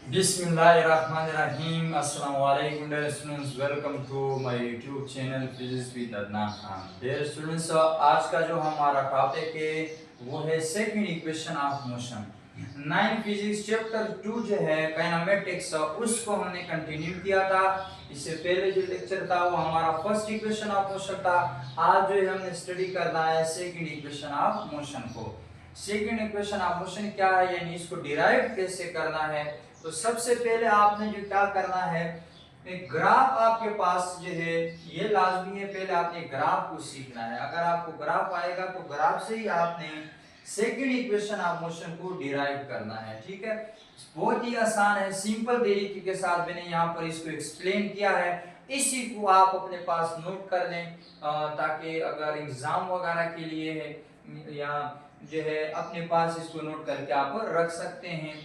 बिस्मिल्लाहिर्रहमानिर्रहीम। अस्सलाम वालेकुम dear students, welcome to my YouTube channel Physics with Adnan Khan. Dear students, आज का जो हमारा टॉपिक है वो है second equation of motion. 9 physics chapter 2 जो है काइनेमेटिक्स, उसको हमने कंटिन्यू किया था। इससे पहले जो लेक्चर था वो हमारा फर्स्ट इक्वेशन ऑफ मोशन था। आज जो है हमने स्टडी करना है सेकंड इक्वेशन ऑफ मोशन को। सेकंड इक्वेशन ऑफ मोशन क्या है, यानी इसको डिराइव कैसे करना है। तो सबसे पहले आपने जो क्या करना है, एक ग्राफ आपके पास जो है ये लाजमी है, पहले आपने ग्राफ को सीखना है। अगर आपको ग्राफ आएगा तो ग्राफ से ही आपने सेकंड इक्वेशन ऑफ मोशन को डिराइव करना है। ठीक है, बहुत ही आसान है, सिंपल तरीके के साथ मैंने यहाँ पर इसको एक्सप्लेन किया है। इसी को आप अपने पास नोट कर लें ताकि अगर एग्जाम वगैरह के लिए है या जो है अपने पास इसको नोट करके आप रख सकते हैं।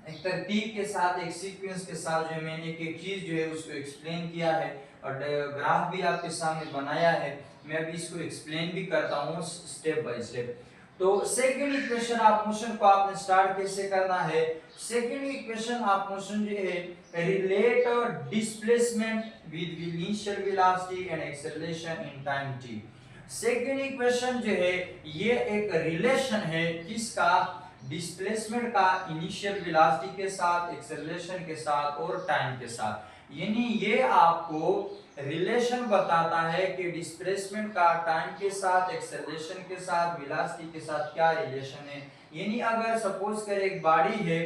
एक तरतीब के साथ, एक सीक्वेंस के साथ जो मैंने एक एक चीज जो है उसको एक्सप्लेन किया है और ग्राफ भी आपके सामने बनाया है। मैं अभी इसको एक्सप्लेन भी करता हूँ स्टेप बाय स्टेप। तो सेकंड इक्वेशन ऑफ मोशन को आपने स्टार्ट कैसे करना है। सेकंड इक्वेशन ऑफ मोशन जो है relate displacement with initial velocity and acceleration in time t। Second equation जो है ये एक रिलेशन है किसका, डिस्प्लेसमेंट का इनिशियल वेलोसिटी के साथ, एक्सेलरेशन के साथ और टाइम के साथ। यानी ये आपको रिलेशन बताता है कि डिस्प्लेसमेंट का टाइम के साथ, एक्सेलरेशन के साथ, वेलोसिटी के साथ क्या रिलेशन है। यानी अगर सपोज कर एक बॉडी है,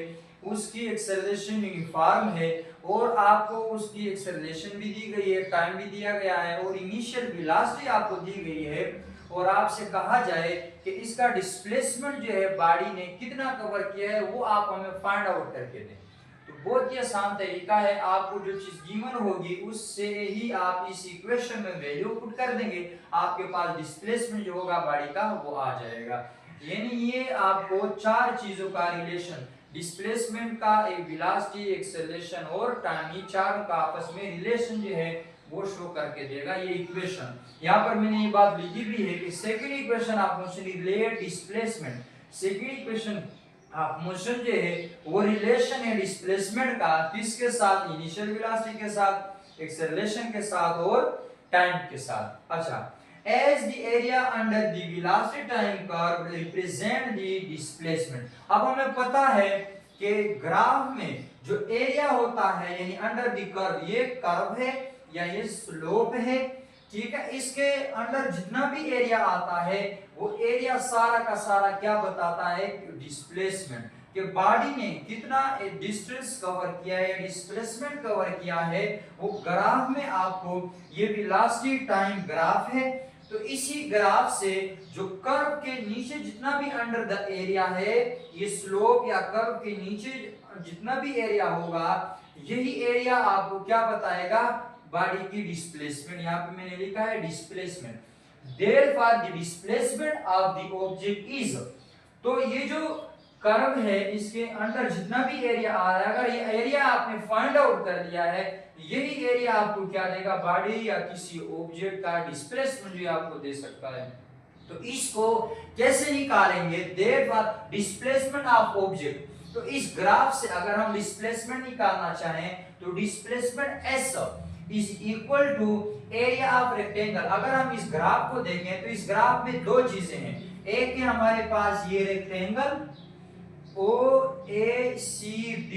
उसकी एक्सेलरेशन यूनिफॉर्म है और आपको उसकी एक्सेलरेशन भी दी गई है, टाइम भी दिया गया है और इनिशियल वेलोसिटी आपको दी गई है, और आपसे कहा जाए कि इसका डिस्प्लेसमेंट जो है बॉडी ने कितना कवर किया है वो आप हमें फाइंड आउट करके दें। तो बहुत ही आसान तरीका है, आपको जो चीज गिवन होगी उससे ही आप इस इक्वेशन में वैल्यू पुट कर देंगे, आपके पास डिस्प्लेसमेंट जो होगा बॉडी का वो आ जाएगा। यानी ये आपको चार चीजों का रिलेशन, डिस्प्लेसमेंट का, एक वेलोसिटी, एक्सेलरेशन और टाइम, ये चारों का आपस में रिलेशन जो है वो शो करके देगा ये इक्वेशन। यहाँ पर मैंने ये बात लिखी भी है कि second equation of motion relate displacement. Second equation of motion जो है वो रिलेशन है डिस्प्लेसमेंट का, किसके साथ, इनिशियल वेलोसिटी के साथ, एक्सेलरेशन के साथ और टाइम के साथ। अच्छा, as the area under the velocity time curve represent the displacement। अब हमें पता है कि ग्राफ में जो एरिया होता है यानी अंडर द कर्व, ये कर्व है या ये स्लोप है, ठीक है, इसके अंदर जितना भी एरिया आता है वो एरिया सारा का सारा क्या बताता है, डिस्प्लेसमेंट, कि बॉडी ने कितना डिस्टेंस कवर किया है, डिस्प्लेसमेंट कवर किया है, वो ग्राफ में आपको ये वेलोसिटी टाइम ग्राफ है। तो इसी ग्राफ से जो कर्व के नीचे जितना भी अंडर द एरिया है, ये स्लोप या कर्व के नीचे जितना भी एरिया होगा, यही एरिया आपको क्या बताएगा, बॉडी की डिस्प्लेसमेंट। यहाँ पे मैंने लिखा है displacement. Therefore the displacement of the object is, तो ये जो कर्व है इसके अंदर जितना भी एरिया आ रहा है, अगर ये एरिया आपने फाइंड आउट कर लिया है, यही एरिया आपको क्या देगा, बॉडी या किसी ऑब्जेक्ट का डिस्प्लेसमेंट जो आपको दे सकता है। तो इसको कैसे निकालेंगे, देयरफॉर डिस्प्लेसमेंट ऑफ ऑब्जेक्ट। तो इस ग्राफ से अगर हम डिस्प्लेसमेंट निकालना चाहें तो displacement s is equal to area of rectangle. अगर हम इस ग्राफ को देखें तो इस ग्राफ में दो चीजें हैं, एक है हमारे पास ये रेक्टेंगल OACD,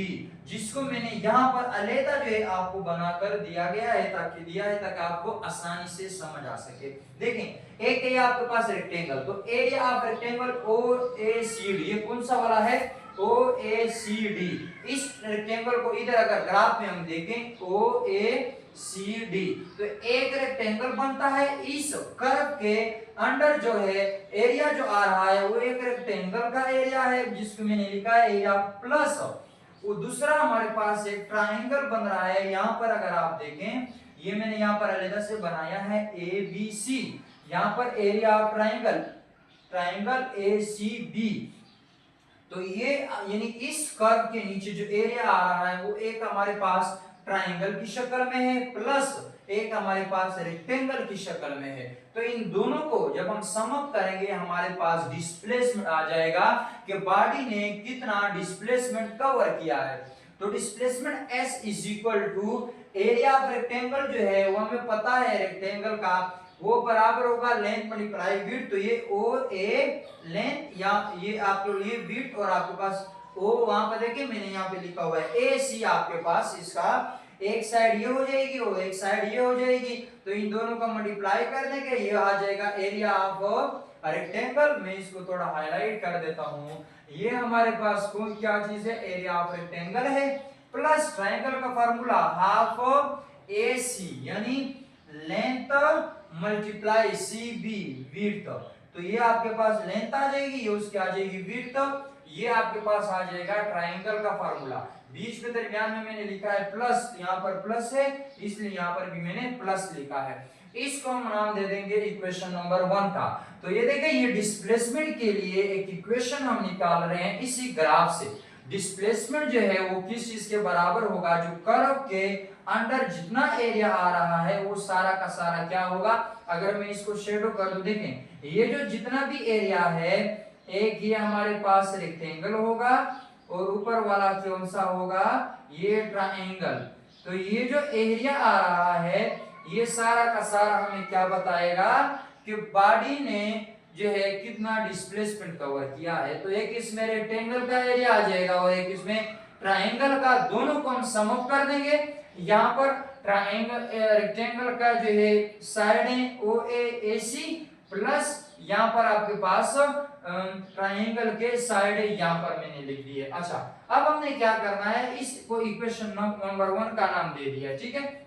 जिसको मैंने यहाँ पर अलग जो है आपको बनाकर दिया गया है ताकि आपको आसानी से समझ आ सके। देखें, एक है आपके पास रेक्टेंगल, तो एरिया ऑफ रेक्टेंगल OACD, ये कौन सा वाला है, OACD। इस रेक्टेंगल को इधर अगर ग्राफ में हम देखें OACD, तो एक रेक्टेंगल बनता है। इस कर्व के अंडर जो है एरिया जो आ रहा है वो एक रेक्टेंगल का एरिया है, जिसको मैंने लिखा है एरिया प्लस वो दूसरा हमारे पास एक ट्रायंगल बन रहा है। यहाँ पर अगर आप देखें, ये मैंने यहाँ पर अलग से बनाया है ABC, यहाँ पर एरिया ऑफ ट्रायंगल ACB। तो ये यानी इस कर्व के नीचे जो एरिया आ रहा है वो एक हमारे पास ट्रायंगल की शक्ल में है, प्लस एक हमारे पास रेक्टेंगल की शक्ल में है। तो इन दोनों को जब हम सम अप करेंगे हमारे पास डिस्प्लेसमेंट आ जाएगा कि बॉडी ने कितना डिस्प्लेसमेंट कवर किया है। तो displacement s is equal to area of rectangle जो है वो हमें पता है रेक्टेंगल का वो बराबर होगा लेंथ मल्टीप्लाई विड्थ। तो ये ओ ए लेंथ या ये आपके लिए विड्थ और आपके पास ओ वहां पर देखिए मैंने यहाँ पे लिखा हुआ है ए सी आपके पास इसका एक साइड ये हो जाएगी और एक साइड ये हो जाएगी। तो इन दोनों का मल्टीप्लाई करने के ये आ जाएगा एरिया ऑफ रेक्टेंगल। मैं इसको थोड़ा हाईलाइट कर देता हूँ। ये हमारे पास कौन क्या चीज है एरिया ऑफ रेक्टेंगल है प्लस ट्रायंगल का फार्मूला हाफ ए सी यानी length multiply C B width. तो ये आपके पास लेंथ आ जाएगी ये उसकी आ जाएगी विड्थ। ये आपके पास आ जाएगा ट्रायंगल का फार्मूला। बीच में दरमियान में मैंने लिखा है प्लस यहाँ पर प्लस है इसलिए यहाँ पर भी मैंने प्लस लिखा है। इसको हम नाम दे देंगे इक्वेशन नंबर 1 का। तो ये देखिए ये डिस्प्लेसमेंट के लिए एक इक्वेशन हम निकाल रहे हैं इसी ग्राफ से। डिस्प्लेसमेंट जो है वो किस चीज के बराबर होगा जो कर्व के अंदर जितना एरिया आ रहा है वो सारा का सारा क्या होगा। अगर मैं इसको शेडो कर दूं देखें ये जो जितना भी एरिया है एक ये हमारे पास रेक्टेंगल होगा और ऊपर वाला कौन सा होगा ये ट्रायंगल। तो ये जो एरिया आ रहा है ये सारा का सारा हमें क्या बताएगा कि बॉडी ने जो है कितना डिस्प्लेसमेंट कवर किया है। तो एक इसमें रेक्टेंगल का एरिया आ जाएगा और एक इसमें ट्रायंगल का। दोनों को हम सम अप कर देंगे। यहाँ पर ट्रायंगल रेक्टेंगल का जो है साइड है ओ ए सी प्लस यहाँ पर आपके पास ट्रायंगल के साइड यहाँ पर मैंने लिख दी है। अच्छा अब हमने क्या करना है इसको इक्वेशन नंबर 1 का नाम दे दिया ठीक है।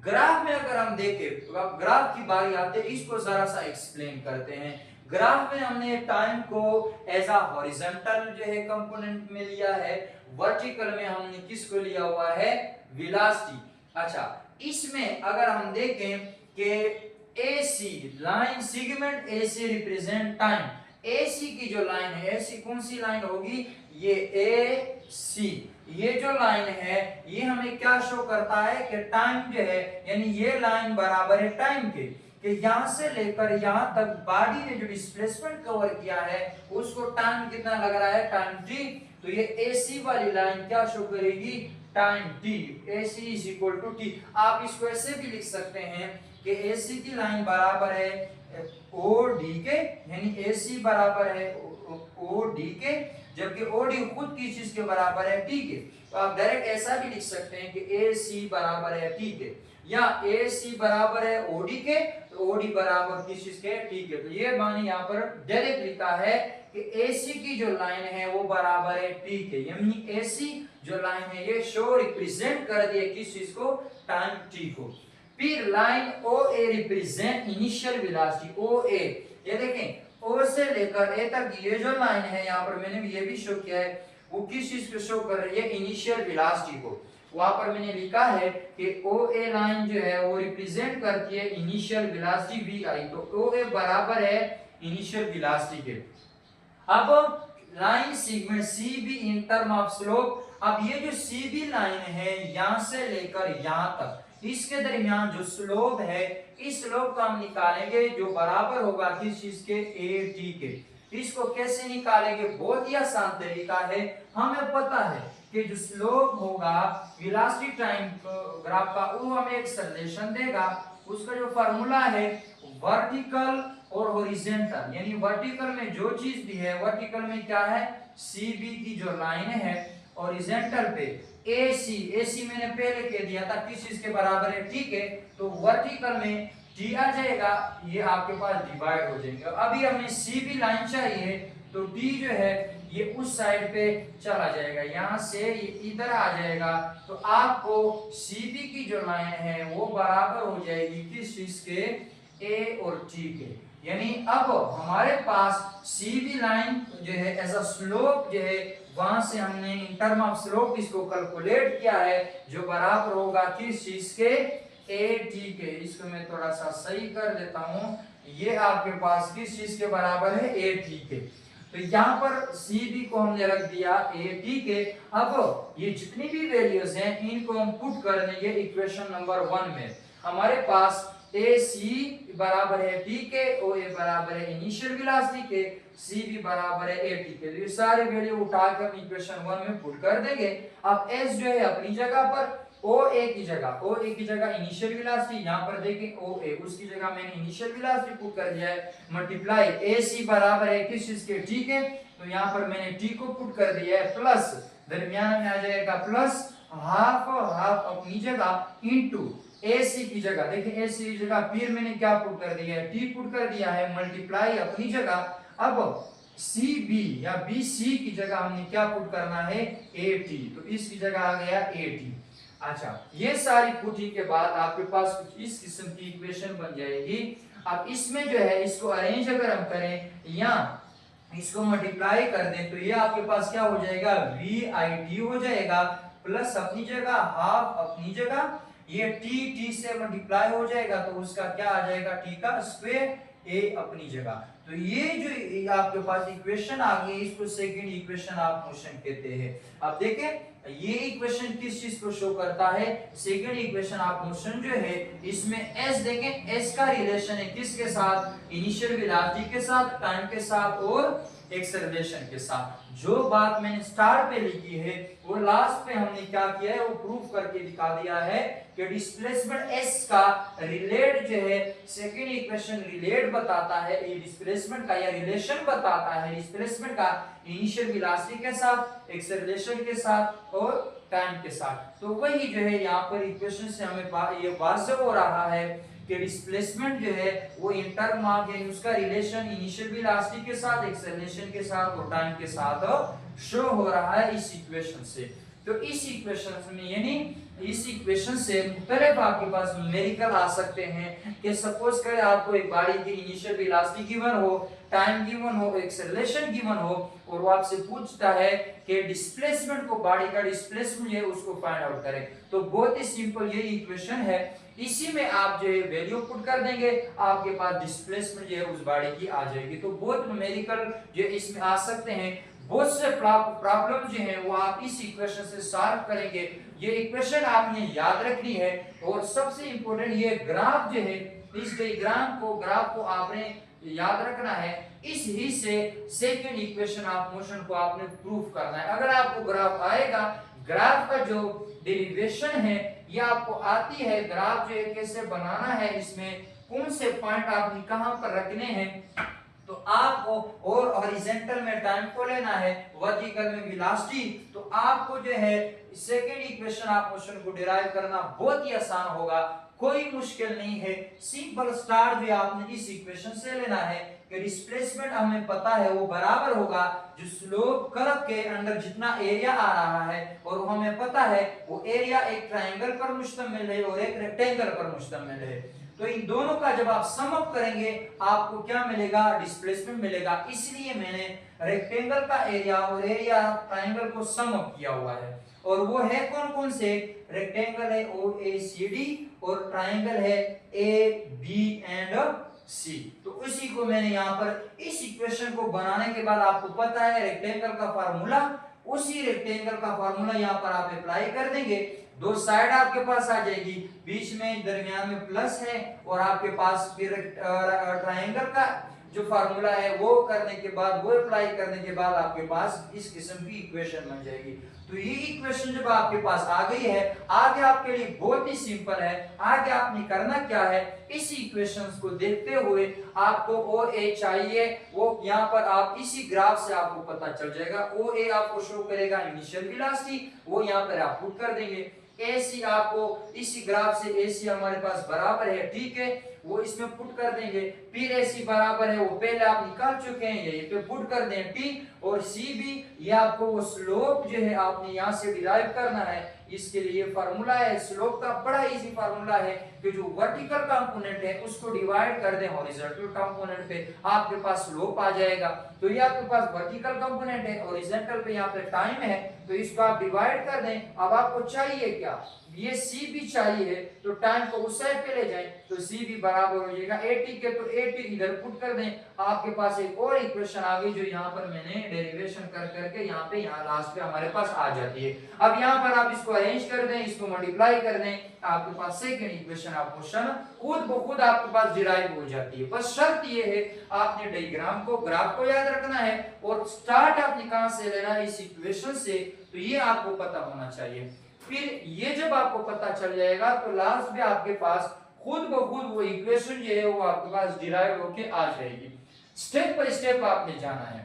ग्राफ में अगर हम देखें तो अब ग्राफ की बारी आते है इसको जरा सा एक्सप्लेन करते हैं। ग्राफ में हमने टाइम को एज अ हॉरिजॉन्टल जो है कंपोनेंट में लिया है वर्टिकल में हमने किसको लिया हुआ है वेलोसिटी। अच्छा इसमें अगर हम देखें कि AC line segment AC represent time. AC की जो लाइन है AC कौन सी लाइन होगी ये AC। ये जो लाइन है ये हमें क्या शो करता है कि टाइम जो है यानी ये लाइन बराबर है टाइम के कि यहां से लेकर यहां तक बॉडी ने जो डिस्प्लेसमेंट कवर किया है उसको टाइम कितना लग रहा है टाइम t। तो ये AC वाली लाइन क्या शो करेगी time t। AC is equal to t। आप इसको ऐसे भी लिख सकते हैं कि AC की लाइन बराबर है OD के यानी AC बराबर है OD के जबकि OD खुद की चीज के बराबर है t के। तो आप डायरेक्ट ऐसा भी लिख सकते हैं कि AC बराबर है t के या AC बराबर है OD के तो OD बराबर किस चीज के t के। तो ये मैंने यहाँ पर डायरेक्ट लिखा है कि AC की जो लाइन है वो बराबर है t के यानी AC जो लाइन है ये शो रिप्रेजेंट कर दिया किस चीज को टाइम t को। फिर line OA represent initial velocity OA। ये देखें O से लेकर A तक ये जो लाइन है यहाँ पर मैंने ये भी शो किया है वो किस चीज को शो कर रही है इनिशियल वेलोसिटी को। वहां पर मैंने लिखा है कि OA लाइन जो है वो रिप्रेजेंट करती है इनिशियल वेलोसिटी VI। तो OA बराबर है इनिशियल वेलोसिटी के। अब line segment CB in term of slope. अब ये जो CB लाइन है यहां से लेकर यहां तक इसके दरमियान जो स्लोप है इस स्लोप का हम निकालेंगे जो बराबर होगा किस चीज के AT के। इसको कैसे निकालेंगे बहुत ही आसान तरीका है। हमें पता है कि जो स्लोप होगा वेलोसिटी टाइम ग्राफ का वो हमें एक रिलेशन देगा। उसका जो फार्मूला है वर्टिकल और हॉरिजॉन्टल यानी वर्टिकल में जो चीज भी है वर्टिकल में क्या है CB की जो लाइन है हॉरिजॉन्टल पे AC मैंने पहले कह दिया था किस चीज के बराबर है ठीक है। तो वर्टिकल में T आ जाएगा ये आपके पास डिवाइड हो जाएंगे। अभी हमें CB लाइन चाहिए तो T जो है ये उस साइड पे चला जाएगा यहाँ से ये इधर आ जाएगा। तो आपको CB की जो लाइन है वो बराबर हो जाएगी किस चीज के A और T के। यानी अब हमारे पास CB लाइन जो है एज अ स्लोप जो है वहां से हमने इन टर्म ऑफ स्लोप इसको कैलकुलेट किया है जो बराबर होगा किस चीज के AT के। इसको मैं थोड़ा सा सही कर देता हूं ये आपके पास किस चीज के बराबर है AT के। तो यहाँ पर CB को हमने रख दिया AT के। अब ये जितनी भी वैल्यूज हैं इनको हम पुट कर देंगे इक्वेशन नंबर 1 में। हमारे पास ए सी बराबर है टी के, ओ ए बराबर है इनिशियल वेलोसिटी के, सी भी बराबर है ए टी के। तो ये सारे वैल्यू उठा के हम इक्वेशन 1 में पुट कर देंगे। अब एस जो है अपनी जगह पर, ओ ए की जगह इनिशियल वेलोसिटी, यहां पर देखें ओ ए उसकी जगह मैंने इनिशियल वेलोसिटी पुट कर दिया है, मल्टीप्लाई ए सी बराबर है किस चीज के, टी के। तो यहां पर मैंने टी को पुट कर दिया है, प्लस दरमियान में आ जाएगा प्लस हाफ अपनी जगह इनटू ए सी की जगह, देखिए ए सी की जगह फिर मैंने क्या पुट कर दिया है, टी पुट कर दिया है, मल्टीप्लाई अपनी जगह। अब सी बी या बी सी की जगह हमने क्या पुट करना है, ए टी, तो इसकी जगह आ गया ए टी। अच्छा, ये सारी पुटिंग के बाद आपके पास कुछ इस किस्म की इक्वेशन बन जाएगी। अब इसमें जो है इसको अरेंज अगर हम करें या इसको मल्टीप्लाई कर दें तो ये आपके पास क्या हो जाएगा, वी आई टी हो जाएगा, प्लस अपनी जगह हाफ अपनी जगह, ये टी से मल्टीप्लाई हो जाएगा तो उसका क्या आ जाएगा, टी का स्क्वायर, ए अपनी जगह। तो ये जो आपके पास इक्वेशन आ गई इसको सेकंड इक्वेशन ऑफ मोशन कहते हैं। अब देखें ये इक्वेशन किस चीज को शो करता है, सेकंड इक्वेशन ऑफ मोशन जो है इसमें एस देखें, एस का रिलेशन है किसके साथ, इनिशियल वेलोसिटी के साथ, टाइम के साथ और एक्सेलरेशन के साथ। जो बात मैंने स्टार्ट पे लिखी है वो लास्ट पे हमने क्या किया है वो प्रूफ करके दिखा दिया है कि डिस्प्लेसमेंट एस का रिलेट जो है सेकंड इक्वेशन रिलेट बताता है, ये डिस्प्लेसमेंट का या रिलेशन बताता है डिस्प्लेसमेंट का इनिशियल वेलोसिटी के साथ, एक्सेलरेशन के साथ और टाइम के साथ। तो वही जो है यहाँ पर इक्वेशन से हमें ये वाज़ेह हो रहा है कि डिस्प्लेसमेंट जो है वो इन टर्म ऑफ यानी उसका रिलेशन इनिशियल वेलोसिटी के साथ, एक्सेलरेशन के साथ और टाइम के साथ शो हो रहा है इस इक्वेशन से। तो इस इक्वेशन में यानी इस इक्वेशन से मुख्तलिफ आपके पास न्यूमेरिकल आ सकते हैं कि सपोज करें आपको एक बॉडी की इनिशियल वेलोसिटी गिवन हो, टाइम गिवन हो, एक्सेलरेशन गिवन हो और वो आपसे पूछता है कि डिस्प्लेसमेंट को, बॉडी का डिस्प्लेसमेंट है उसको फाइंड आउट करें। तो बहुत ही सिंपल ये इक्वेशन है, इसी में आप जो है वैल्यू पुट कर देंगे, आपके पास डिस्प्लेसमेंट जो है उस बॉडी की आ जाएगी। तो बहुत न्यूमेरिकल जो इसमें आ सकते हैं, बहुत से प्रॉब्लम जो है वो आप इस इक्वेशन से सॉल्व करेंगे। ये इक्वेशन आपने याद रखनी है और सबसे इंपॉर्टेंट ये ग्राफ जो है, इस ग्राफ को आपने याद रखना है। इस ही से सेकंड इक्वेशन ऑफ मोशन को आपने प्रूफ करना है। अगर आपको ग्राफ आएगा, ग्राफ का जो डेरिवेशन है ये आपको आती है, ग्राफ जो है कैसे बनाना है, इसमें कौन से पॉइंट आपने कहां पर रखने हैं, तो आपको और हॉरिजॉन्टल में टाइम को लेना है, वर्टिकल में वेलोसिटी। तो आपको जो है सेकंड इक्वेशन ऑफ मोशन को डिराइव करना बहुत ही आसान होगा, कोई मुश्किल नहीं है। सिंपल स्टार जो आपने इस इक्वेशन से लेना है कि डिस्प्लेसमेंट हमें पता है वो बराबर होगा जो स्लोप कर्व के अंदर जितना एरिया आ रहा है, और हमें पता है वो एरिया एक ट्रायंगल पर मुश्तमिल है और एक रेक्टेंगल पर मुश्तमिल है। तो इन दोनों का जब आप सम अप करेंगे आपको क्या मिलेगा, डिस्प्लेसमेंट मिलेगा। इसलिए मैंने रेक्टेंगल का एरिया और एरिया ट्रायंगल को सम अप किया हुआ है, और वो है कौन कौन से, रेक्टेंगल है OACD और ट्रायंगल है AB एंड C। तो उसी को मैंने यहाँ पर इस इक्वेशन को बनाने के बाद आपको पता है रेक्टेंगल का फार्मूला, उसी रेक्टेंगल का फार्मूला यहाँ पर आप अप्लाई कर देंगे, दो साइड आपके पास आ जाएगी, बीच में दरमियान में प्लस है, और आपके पास फिर ट्रायंगल का जो फार्मूला है वो करने के बाद, वो अप्लाई करने के बाद आपके पास इस किस्म की इक्वेशन बन जाएगी। तो ये इक्वेशन जब आपके पास आ गई है, आगे आपके लिए बहुत ही सिंपल है। आगे आपने करना क्या है, इस इक्वेशंस को देखते हुए आपको OA चाहिए, वो यहाँ पर आप इसी ग्राफ से आपको पता चल जाएगा। OA आपको शो करेगा इनिशियल वेलोसिटी, वो यहाँ पर आप पुट कर देंगे। AC आपको इसी ग्राफ से AC हमारे पास बराबर है, ठीक है, वो इसमें पुट कर देंगे। फिर AC बराबर है, वो पहले आप निकाल चुके हैं, यही पे पुट कर दें T, और CB ये आपको वो स्लोप जो है आपने यहाँ से डिराइव करना है। इसके लिए फार्मूला है स्लोप का, बड़ा इजी फार्मूला है कि जो वर्टिकल कंपोनेंट है उसको डिवाइड कर दें हॉरिजॉन्टल कंपोनेंट पे, आपके पास स्लोप आ जाएगा। तो ये आपके पास वर्टिकल कंपोनेंट है, हॉरिजॉन्टल पे यहाँ पे टाइम है, तो इसको आप डिवाइड कर दें। अब आपको चाहिए क्या, ये सी भी चाहिए तो टाइम को उस साइड पे ले जाएं, तो सी भी बराबर हो जाएगा 80 के, तो 80 इधर पुट कर दें, आपके पास एक और इक्वेशन आ गई जो यहाँ पर मैंने डेरिवेशन कर करके यहाँ लास्ट पे हमारे पास आ जाती है। अब यहाँ पर आप इसको अरेंज कर दें, इसको मल्टीप्लाई कर दें, आपके पास सेकंड इक्वेशन ऑफ मोशन खुद ब खुद आपके पास डिराइव हो जाती है। बस शर्त ये है आपने डायग्राम को, ग्राफ को याद रखना है और स्टार्ट आपने कहां से लेना है, इस इक्वेशन से, तो ये आपको पता होना चाहिए। फिर ये जब आपको पता चल जाएगा तो लास्ट में आपके पास खुद ब खुद वो इक्वेशन जो है वो आपके पास डिराइव होके आ जाएगी। स्टेप बाय स्टेप आपने जाना है।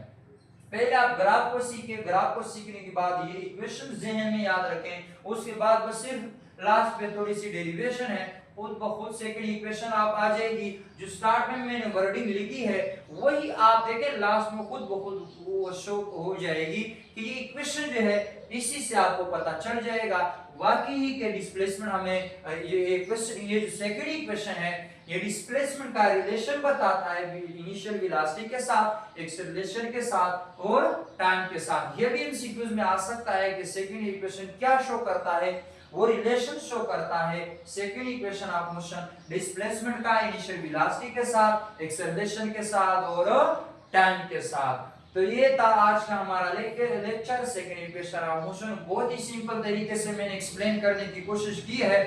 पहले आप ग्राफ को सीखें, ग्राफ को सीखने के बाद ये इक्वेशन जहन में याद रखें, उसके बाद बस सिर्फ लास्ट में थोड़ी सी डेरिवेशन है, खुद ब खुद सेकंड इक्वेशन आप आ जाएगी। जो स्टार्ट में मैंने वर्डिंग लिखी है वही आप देखें लास्ट में खुद ब खुद वो शो हो जाएगी कि ये इक्वेशन जो है इसी से आपको पता चल जाएगा वाकई ही के डिस्प्लेसमेंट हमें ये इक्वेशन, ये जो सेकंड इक्वेशन है ये डिस्प्लेसमेंट का रिलेशन बताता है इनिशियल वेलोसिटी के साथ, एक्सेलरेशन के साथ और टाइम के साथ। ये भी एमसीक्यूज में आ सकता है कि सेकंड इक्वेशन क्या शो करता है, वो रिलेशन शो करता है second equation of motion displacement का इनिशियल वेलोसिटी के साथ, एक्सेलरेशन के साथ और टाइम के साथ। तो ये था आज का हमारा lecture second equation of motion. बहुत ही सिंपल तरीके से मैंने एक्सप्लेन करने की कोशिश की है,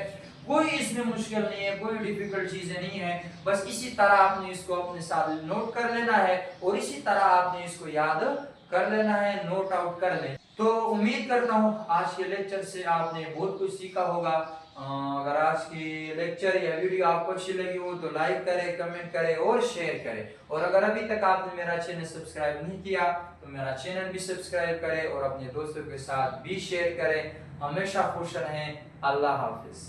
कोई इसमें मुश्किल नहीं है, कोई डिफिकल्ट चीजें नहीं है। बस इसी तरह आपने इसको अपने साथ नोट कर लेना है और इसी तरह आपने इसको याद कर लेना है, नोट आउट कर लें। तो उम्मीद करता हूँ आज के लेक्चर से आपने बहुत कुछ सीखा होगा। अगर आज की लेक्चर या वीडियो आपको अच्छी लगी हो तो लाइक करें, कमेंट करें और शेयर करें। और अगर अभी तक आपने मेरा चैनल सब्सक्राइब नहीं किया तो मेरा चैनल भी सब्सक्राइब करें और अपने दोस्तों के साथ भी शेयर करें। हमेशा खुश रहें। अल्लाह हाफिज।